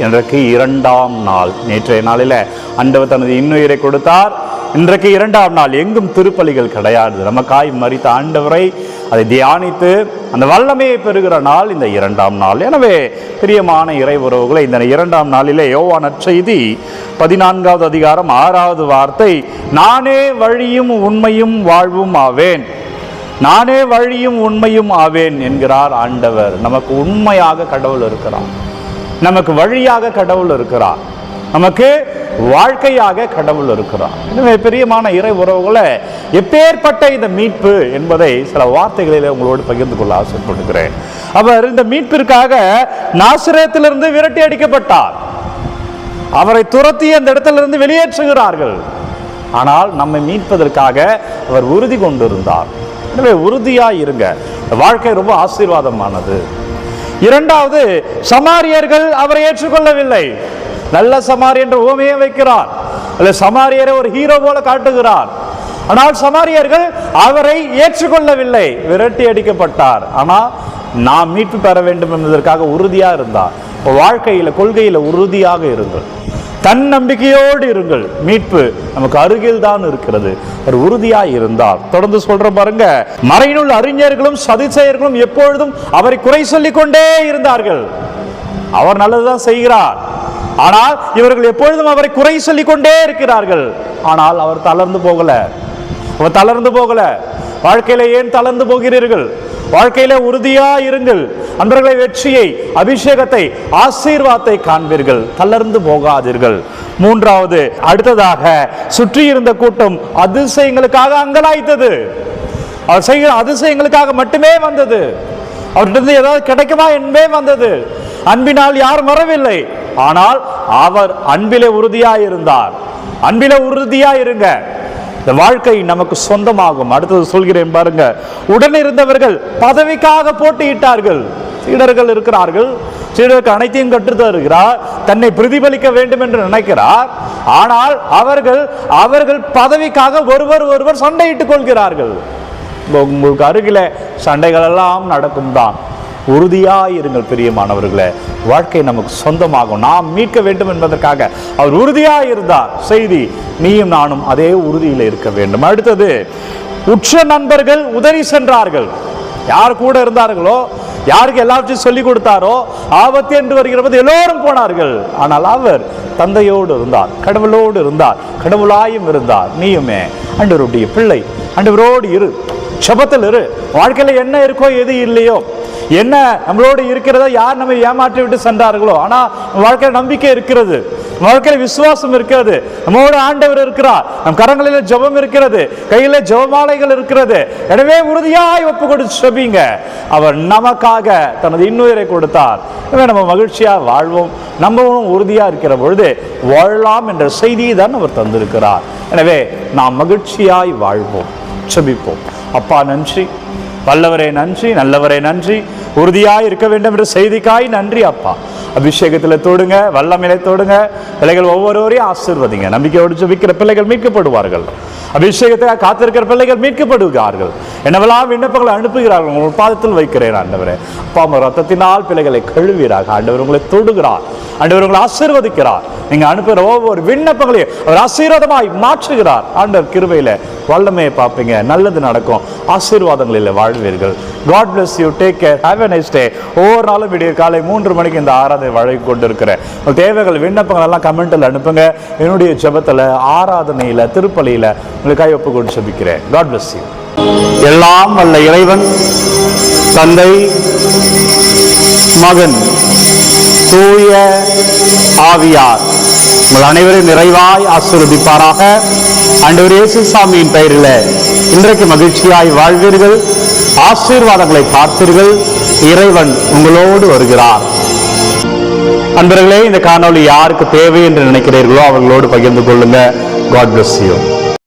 இன்றைக்கு இரண்டாம் நாள். நேற்றைய நாளில் ஆண்டவர் தனது இன்னுயிரை கொடுத்தார். இன்றைக்கு இரண்டாம் நாள். எங்கும் திருப்பலிகள் கிடையாது. நமக்காய் மரித்த ஆண்டவரை அதை தியானித்து அந்த வல்லமையை பெறுகிற நாள் இந்த இரண்டாம் நாள். எனவே பிரியமான இறை உறவுகளை, இந்த இரண்டாம் நாளிலே யோவான் நற்செய்தி 14வது அதிகாரம் 6வது வார்த்தை, நானே வழியும் உண்மையும் வாழ்வும் ஆவேன். நானே வழியும் உண்மையும் ஆவேன் என்கிறார் ஆண்டவர். நமக்கு உண்மையாக கடவுள் இருக்கிறார், நமக்கு வழியாக கடவுள் இருக்கிறார், நமக்கு வாழ்க்கையாக கடவுள் இருக்கிறார். எனவே பிரியமான இறை உறவுகளை, எப்பேற்பட்ட இந்த மீட்பு என்பதை சில வார்த்தைகளில் உங்களோடு பகிர்ந்து கொள்ள ஆசைப்படுகிறேன். அவர் இந்த மீட்பிற்காக நாசரேத்திலிருந்து விரட்டி அடிக்கப்பட்டார். அவரை துரத்தி அந்த இடத்திலிருந்து வெளியேற்றுகிறார்கள். ஆனால் நம்மை மீட்பதற்காக அவர் உறுதி கொண்டிருந்தார். எனவே உறுதியாக இருங்க. வாழ்க்கை ரொம்ப ஆசீர்வாதமானது. இரண்டாவது, சமாரியர்கள் அவரை ஏற்றுக்கொள்ளவில்லை. நல்ல சமாரி என்ற உவமையை வைக்கிறார். அல்ல, சமாரியரை ஒரு ஹீரோ போல காட்டுகிறார். ஆனால் சமாரியர்கள் அவரை ஏற்றுக்கொள்ளவில்லை, விரட்டி அடிக்கப்பட்டார். ஆனால் நாம் மீட்பு பெற வேண்டும் என்பதற்காக உறுதியாக இருந்தார். வாழ்க்கையில கொள்கையில உறுதியாக இருங்கள், தன் நம்பிக்கையோடு இருங்கள். மீட்பு நமக்கு அருகில் தான் இருக்கிறது. ஒரு உறுதியாய் இருந்தார். தொடர்ந்து சொல்ற பாருங்க, மறைநூல் அறிஞர்களும் சதுசேயர்களும் எப்பொழுதும் அவரை குறை சொல்லிக் கொண்டே இருந்தார்கள். அவர் நல்லதுதான் செய்கிறார், ஆனால் இவர்கள் எப்பொழுதும் அவரை குறை சொல்லிக் கொண்டே இருக்கிறார்கள். ஆனால் அவர் தளர்ந்து போகல. அவர் தளர்ந்து போகல. வாழ்க்கையில ஏன் தளர்ந்து போகிறீர்கள்? வாழ்க்கையில உறுதியா இருங்கள். அன்றர்களை வெற்றியை, அபிஷேகத்தை, ஆசீர்வாதத்தை காண்பீர்கள். தளர்ந்து போகாதீர்கள். மூன்றாவது, அடுத்ததாக சுற்றி இருந்த கூட்டம் அதிசயங்களுக்காக அங்கலாய்த்தது. அவர் செய்கிற அதிசயங்களுக்காக மட்டுமே வந்தது. அவர்கிட்ட ஏதாவது கிடைக்குமா என்பே வந்தது. அன்பினால் யாரும் வரவில்லை. ஆனால் அவர் அன்பிலே உறுதியா இருந்தார். அன்பிலே உறுதியா இருங்க. இந்த வாழ்க்கை நமக்கு சொந்தமாகும். அடுத்தது சொல்கிறேன் பாருங்க, உடன் இருந்தவர்கள் பதவிக்காக போட்டியிட்டார்கள். சீடர்கள் இருக்கிறார்கள், சீடருக்கு அனைத்தையும் கற்றுத் தருகிறார், தன்னை பிரதிபலிக்க வேண்டும் என்று நினைக்கிறார். ஆனால் அவர்கள் பதவிக்காக ஒருவர் சண்டையிட்டுக் கொள்கிறார்கள். உங்களுக்கு அருகில சண்டைகள் எல்லாம் நடக்கும் தான். உறுதியாயிருங்கள் பிரியமானவர்களே. வாழ்க்கை நமக்கு சொந்தமாகும். நாம் மீட்க வேண்டும் என்பதற்காக அவர் உறுதியாக இருந்தார். செய்தி, நீயும் நானும் அதே உறுதியில் இருக்க வேண்டும். அடுத்தது, உற்ற நண்பர்கள் உதறி சென்றார்கள். யார் கூட இருந்தார்களோ, யாருக்கு எல்லாவற்றையும் சொல்லிக் கொடுத்தாரோ, ஆபத்து என்று வருகிறது எல்லோரும் போனார்கள். ஆனால் அவர் தந்தையோடு இருந்தார், கடவுளோடு இருந்தார், கடவுளாயும் இருந்தார். நீயுமே ஆண்டவருடைய பிள்ளை, ஆண்டவரோடு இரு, ஜெபத்தில் இரு. வாழ்க்கையில என்ன இருக்கோ எது இல்லையோ, என்ன நம்மளோடு இருக்கிறதோ, யார் நம்மை ஏமாற்றி விட்டு சென்றார்களோ, ஆனா வாழ்க்கையில் நம்பிக்கை இருக்கிறது, வாழ்க்கையில் விசுவாசம் இருக்கிறது, நம்மோடு ஆண்டவர் இருக்கிறார், நம் கரங்களில் ஜெபம் இருக்கிறது, கையில ஜெபமாலைகள் இருக்கிறது. எனவே உறுதியாய் ஒப்பு கொடுத்து ஜெபிங்க. அவர் நமக்காக தனது இன்னுயிரை கொடுத்தார். எனவே நம்ம மகிழ்ச்சியா வாழ்வோம். நம்மளும் உறுதியா இருக்கிற பொழுது வாழலாம் என்ற செய்தியை தான் அவர் தந்திருக்கிறார். எனவே நாம் மகிழ்ச்சியாய் வாழ்வோம். ஜெபிப்போம். அப்பா நன்றி, வல்லவரே நன்றி, நல்லவரே நன்றி, உறுதியாய் இருக்க வேண்டும் என்ற செய்திக்காய் நன்றி அப்பா. அபிஷேகத்தில் தொடுங்க, வல்லமையில தொடுங்க. பிள்ளைகள் ஒவ்வொருவரையும் ஆசீர்வதிங்க. நம்பிக்கையோடு ஜெபிக்கிற பிள்ளைகள் மீட்கப்படுவார்கள். அபிஷேகத்தை காத்திருக்கிற பிள்ளைகள் மீட்கப்படுகிறார்கள். என்னவெல்லாம் விண்ணப்பங்களை அனுப்புகிறார்கள் உங்கள் பாதத்தில் வைக்கிறேன் ஆண்டவரே. அப்பா, ரத்தத்தினால் பிள்ளைகளை கழுவீராக. ஆண்டவர் உங்களை தொடுகிறார், ஆண்டவர் உங்களை ஆசீர்வதிக்கிறார். நீங்க அனுப்புகிற ஒவ்வொரு விண்ணப்பங்களையும் அவர் ஆசீர்வாதமாய் மாற்றுகிறார். ஆண்டவர் கிருபையில வல்லமையை பார்ப்பீங்க, நல்லது நடக்கும், ஆசீர்வாதங்களில் வாழ்வீர்கள். God bless you. Take care. Have a nice day. ஒவ்வொரு நாளும் விடிய காலை 3 மணிக்கு இந்த ஆராதனை வழங்கி கொண்டிருக்கிறேன். உங்கள் தேவைகள், விண்ணப்பங்கள் எல்லாம் கமெண்ட்டில் அனுப்புங்க. என்னுடைய ஜெபத்தில், ஆராதனையில், திருப்பலியில் உங்களுக்காக ஒப்பு கொண்டு ஜெபிக்கிறேன். God bless you. எல்லாம் வல்ல இறைவன், தந்தை, மகன், தூய ஆவியார் உங்கள் அனைவரும் நிறைவாய் ஆசீர்வதிப்பாராக. ஆண்டவர் இயேசு சாமியின் பெயரில் இன்றைக்கு மகிழ்ச்சியாய் வாழ்வீர்கள், ஆசீர்வாதங்களை பார்ப்பீர்கள். இறைவன் உங்களோடு வருகிறார். அன்பர்களே, இந்த காணொளி யாருக்கு தேவை என்று நினைக்கிறீர்களோ அவர்களோடு பகிர்ந்து கொள்ளுங்க. God bless you.